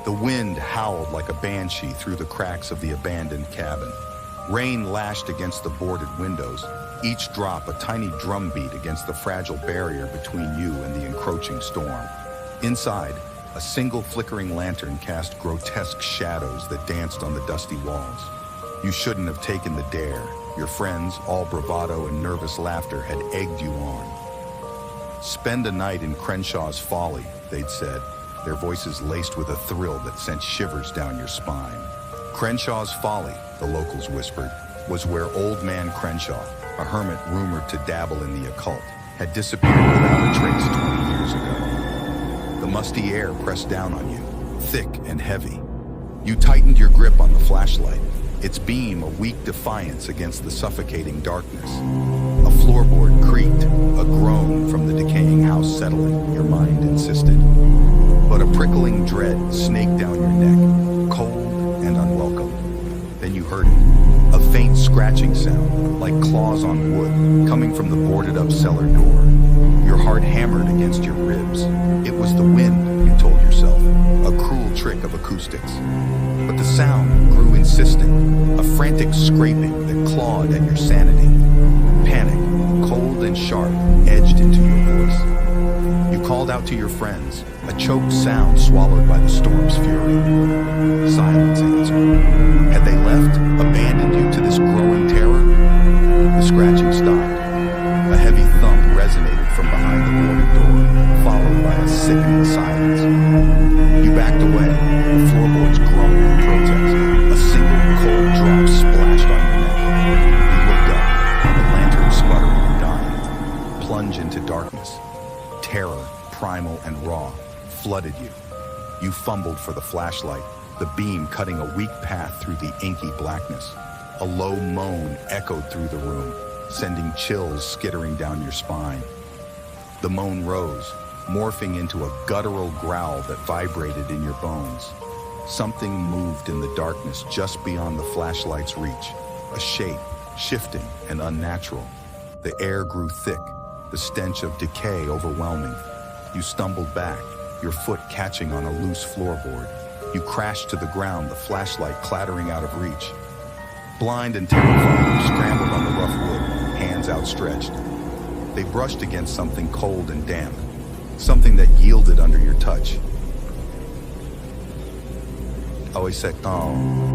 The wind howled like a banshee through the cracks of the abandoned cabin. Rain lashed against the boarded windows, each drop a tiny drumbeat against the fragile barrier between you and the encroaching storm. Inside, a single flickering lantern cast grotesque shadows that danced on the dusty walls. You shouldn't have taken the dare. Your friends, all bravado and nervous laughter, had egged you on. Spend a night in Crenshaw's Folly, they'd said, their voices laced with a thrill that sent shivers down your spine. Crenshaw's Folly, the locals whispered, was where old man Crenshaw, a hermit rumored to dabble in the occult, had disappeared without a trace 20 years ago. The musty air pressed down on you, thick and heavy. You tightened your grip on the flashlight, its beam a weak defiance against the suffocating darkness. A floorboard creaked, a groan from the decaying house settling, your mind insisted. But a prickling dread snaked down your neck, cold and unwelcome. Then you heard it, a faint scratching sound, like claws on wood, coming from the boarded-up cellar door. Your heart hammered against your ribs. It was the wind, you told yourself, a cruel trick of acoustics. But the sound grew insistent, a frantic scraping that clawed at your sanity. Panic, cold and sharp, edged into your voice. You called out to your friends, a choked sound swallowed by the storm's fury. Silence answered. Had they left, abandoned you to this growing terror? The scratching stopped. A heavy thump resonated from behind the boarded door, followed by a sickening silence. You backed away, the floorboards groaned in protest. A single cold drop splashed on your neck. You looked up, the lantern sputtering and dying. Plunge into darkness. Terror, primal and raw, flooded you. You fumbled for the flashlight, the beam cutting a weak path through the inky blackness. A low moan echoed through the room, sending chills skittering down your spine. The moan rose, morphing into a guttural growl that vibrated in your bones. Something moved in the darkness just beyond the flashlight's reach, a shape, shifting and unnatural. The air grew thick, the stench of decay overwhelming. You stumbled back, your foot catching on a loose floorboard. You crashed to the ground, the flashlight clattering out of reach. Blind and terrified, you scrambled on the rough wood, hands outstretched. They brushed against something cold and damp, something that yielded under your touch. Ah oui, c'est temps.